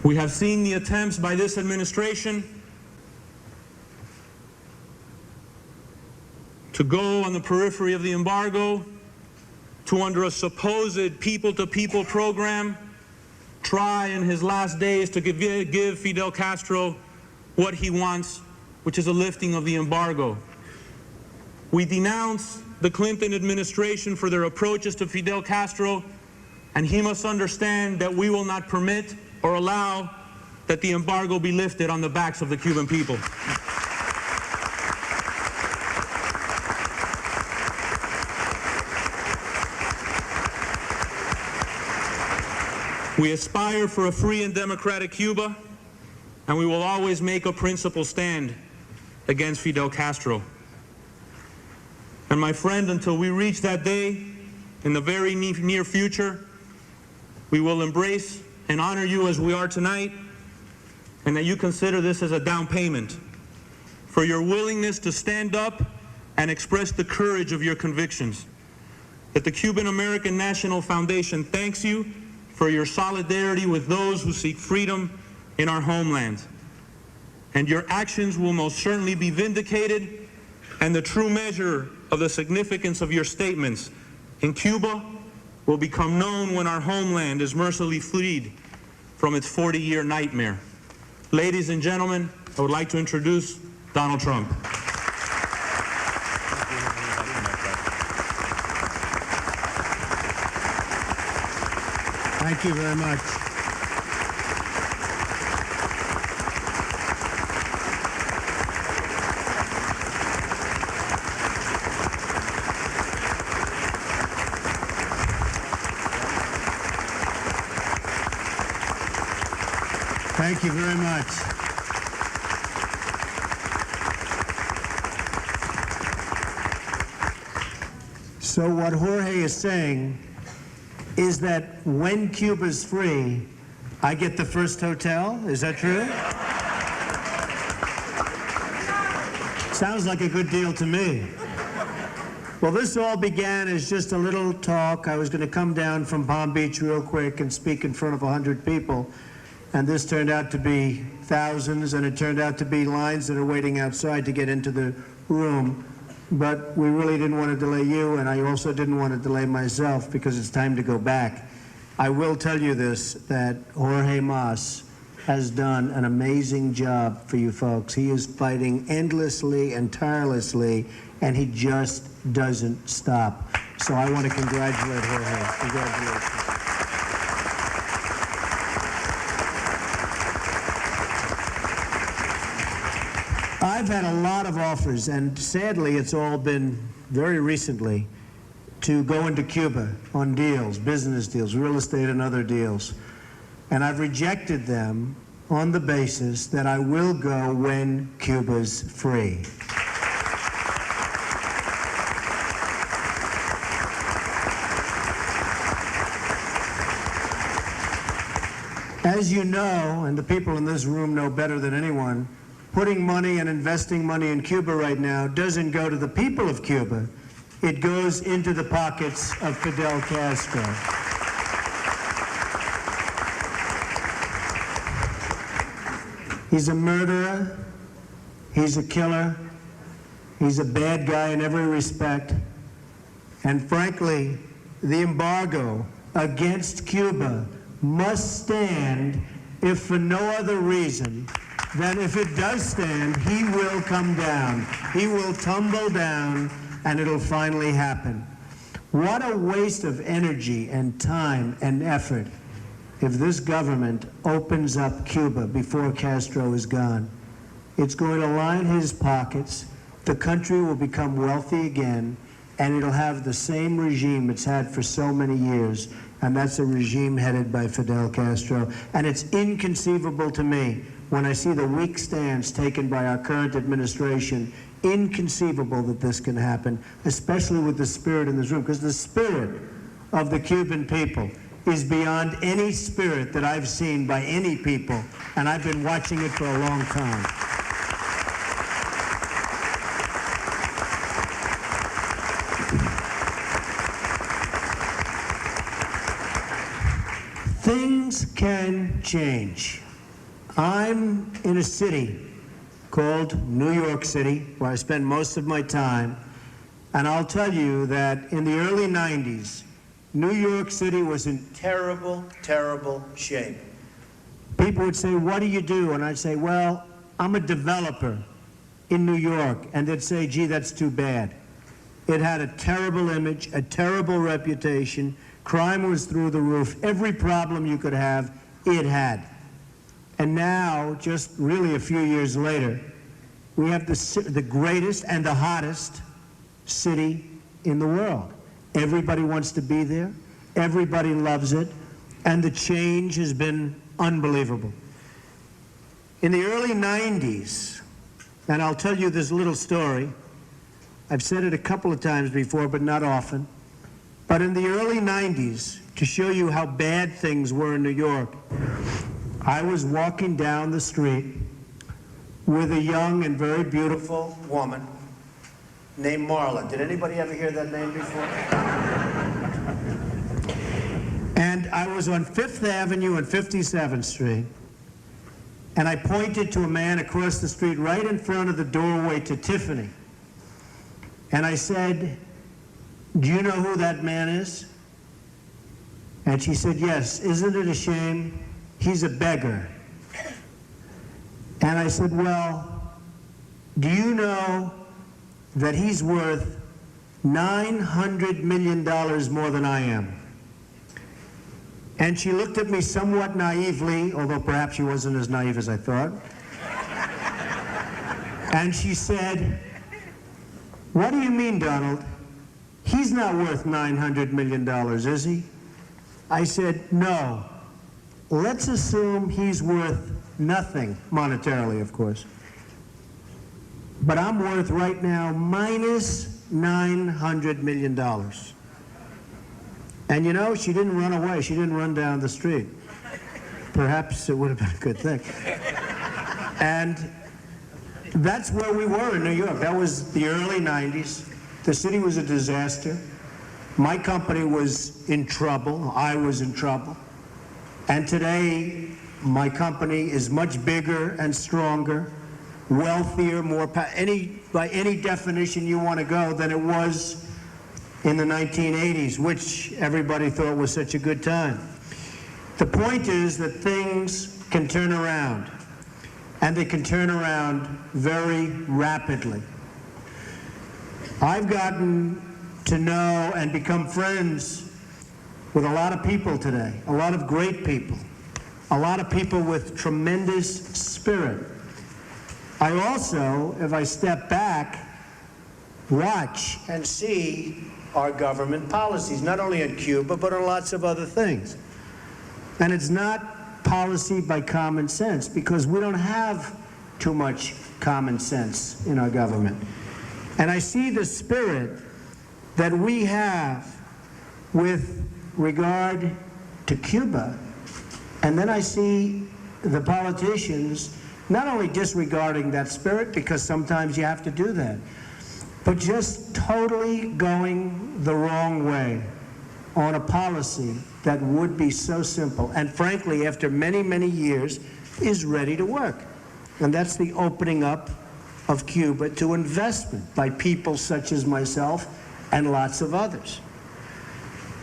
We have seen the attempts by this administration to go on the periphery of the embargo, to, under a supposed people-to-people program, try in his last days to give Fidel Castro what he wants, which is a lifting of the embargo. We denounce the Clinton administration for their approaches to Fidel Castro, and he must understand that we will not permit or allow that the embargo be lifted on the backs of the Cuban people. We aspire for a free and democratic Cuba, and we will always make a principled stand against Fidel Castro. And my friend, until we reach that day, in the very near future, we will embrace and honor you as we are tonight, and that you consider this as a down payment for your willingness to stand up and express the courage of your convictions. That the Cuban American National Foundation thanks you for your solidarity with those who seek freedom in our homeland. And your actions will most certainly be vindicated, and the true measure of the significance of your statements in Cuba will become known when our homeland is mercifully freed from its 40-year nightmare. Ladies and gentlemen, I would like to introduce Donald Trump. Thank you very much. Thank you very much. So what Jorge is saying is that when Cuba's free, I get the first hotel? Is that true? Sounds like a good deal to me. Well, this all began as just a little talk. I was going to come down from Palm Beach real quick and speak in front of 100 people. And this turned out to be thousands, and it turned out to be lines that are waiting outside to get into the room. But we really didn't want to delay you, and I also didn't want to delay myself because it's time to go back. I will tell you this, that Jorge Mas has done an amazing job for you folks. He is fighting endlessly and tirelessly, and he just doesn't stop. So I want to congratulate Jorge. Congratulations. I've had a lot of offers, and sadly it's all been very recently, to go into Cuba on deals, business deals, real estate and other deals. And I've rejected them on the basis that I will go when Cuba's free. As you know, and the people in this room know better than anyone, putting money and investing money in Cuba right now doesn't go to the people of Cuba. It goes into the pockets of Fidel Castro. He's a murderer. He's a killer. He's a bad guy in every respect. And frankly, the embargo against Cuba must stand, if for no other reason than if it does stand, he will come down. He will tumble down, and it'll finally happen. What a waste of energy and time and effort if this government opens up Cuba before Castro is gone. It's going to line his pockets, the country will become wealthy again, and it'll have the same regime it's had for so many years, and that's a regime headed by Fidel Castro. And it's inconceivable to me, when I see the weak stance taken by our current administration, inconceivable that this can happen, especially with the spirit in this room, because the spirit of the Cuban people is beyond any spirit that I've seen by any people, and I've been watching it for a long time. Things can change. I'm in a city called New York City, where I spend most of my time, and I'll tell you that in the early 90s, New York City was in terrible, terrible shape. People would say, what do you do? And I'd say, well, I'm a developer in New York. And they'd say, gee, that's too bad. It had a terrible image, a terrible reputation. Crime was through the roof. Every problem you could have, it had. And now, just really a few years later, we have the greatest and the hottest city in the world. Everybody wants to be there. Everybody loves it. And the change has been unbelievable. In the early 90s, and I'll tell you this little story. I've said it a couple of times before, but not often. But in the early 90s, to show you how bad things were in New York, I was walking down the street with a young and very beautiful woman named Marla. Did anybody ever hear that name before? And I was on 5th Avenue and 57th Street, and I pointed to a man across the street right in front of the doorway to Tiffany. And I said, do you know who that man is? And she said, yes. Isn't it a shame? He's a beggar. And I said, well, do you know that he's worth $900 million more than I am? And she looked at me somewhat naively, although perhaps she wasn't as naive as I thought. And she said, what do you mean, Donald? He's not worth $900 million, is he? I said, no. Let's assume he's worth nothing, monetarily, of course. But I'm worth right now minus $900 million. And you know, she didn't run away. She didn't run down the street. Perhaps it would have been a good thing. And that's where we were in New York. That was the early 90s. The city was a disaster. My company was in trouble. I was in trouble. And today, my company is much bigger and stronger, wealthier, more by any definition you want to go than it was in the 1980s, which everybody thought was such a good time. The point is that things can turn around, and they can turn around very rapidly. I've gotten to know and become friends with a lot of people today, a lot of great people, a lot of people with tremendous spirit. I also, if I step back, watch and see our government policies, not only in Cuba, but on lots of other things. And it's not policy by common sense, because we don't have too much common sense in our government. And I see the spirit that we have with regard to Cuba, and then I see the politicians not only disregarding that spirit, because sometimes you have to do that, but just totally going the wrong way on a policy that would be so simple, and frankly, after many, many years, is ready to work. And that's the opening up of Cuba to investment by people such as myself and lots of others.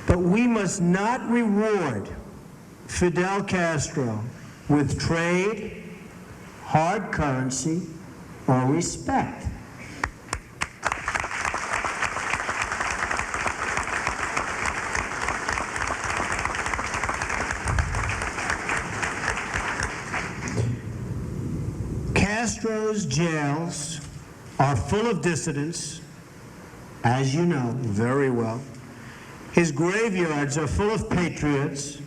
But we must not reward Fidel Castro with trade, hard currency, or respect. Castro's jails are full of dissidents, as you know very well. His graveyards are full of patriots,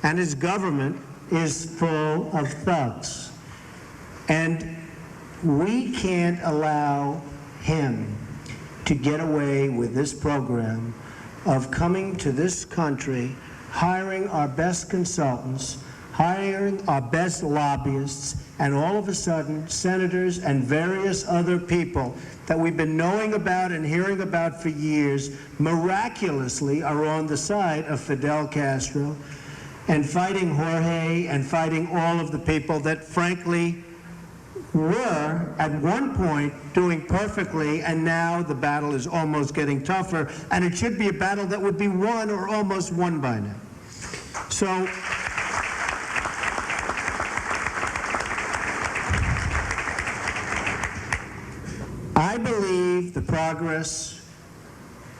and his government is full of thugs. And we can't allow him to get away with this program of coming to this country, hiring our best consultants, hiring our best lobbyists, and all of a sudden, senators and various other people that we've been knowing about and hearing about for years miraculously are on the side of Fidel Castro. and fighting Jorge and fighting all of the people that frankly were at one point doing perfectly, and now the battle is almost getting tougher, and it should be a battle that would be won or almost won by now. So I believe the progress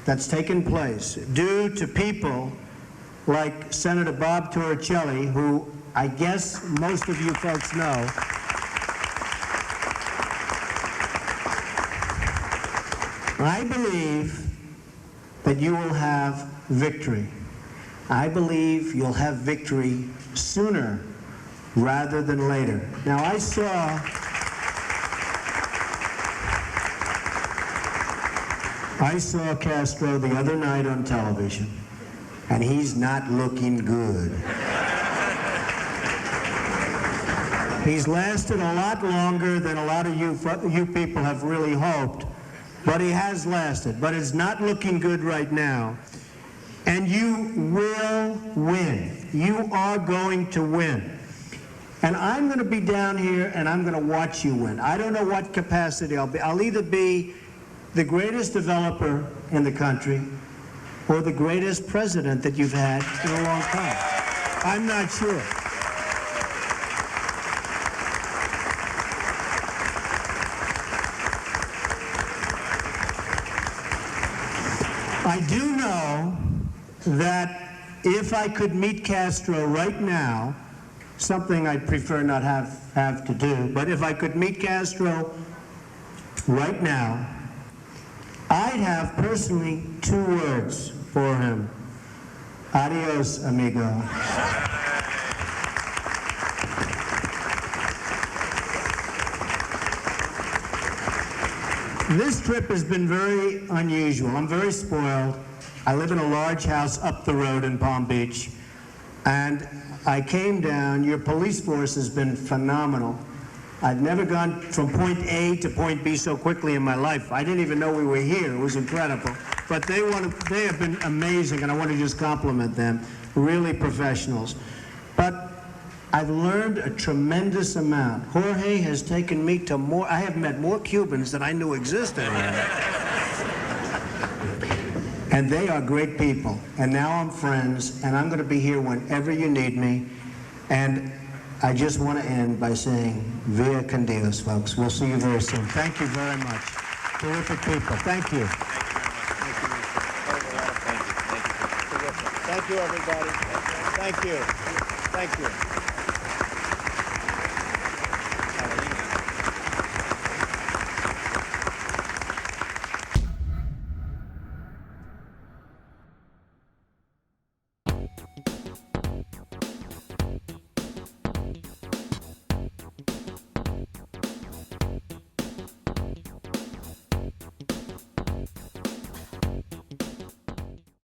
that's taken place due to people like Senator Bob Torricelli, who I guess most of you folks know, I believe that you will have victory. I believe you'll have victory sooner rather than later. Now, I saw Castro the other night on television, and he's not looking good. He's lasted a lot longer than a lot of you people have really hoped, but he has lasted. But it's not looking good right now. And you will win. You are going to win. And I'm going to be down here and I'm going to watch you win. I don't know what capacity I'll be. I'll either be the greatest developer in the country or the greatest president that you've had in a long time. I'm not sure. I do know that if I could meet Castro right now, something I'd prefer not have to do, but if I could meet Castro right now, I'd have personally 2 words for him. Adios, amigo. This trip has been very unusual. I'm very spoiled. I live in a large house up the road in Palm Beach, and I came down. Your police force has been phenomenal. I've never gone from point A to point B so quickly in my life. I didn't even know we were here. It was incredible. But they have been amazing, and I want to just compliment them. Really professionals. But I've learned a tremendous amount. Jorge has taken me to more, I have met more Cubans than I knew existed. And they are great people. And now I'm friends, and I'm going to be here whenever you need me. And I just want to end by saying, Via con Dios, folks. We'll see you very soon. Thank you very much. Terrific people. Thank you. Thank you, everybody. Thank you. Thank you.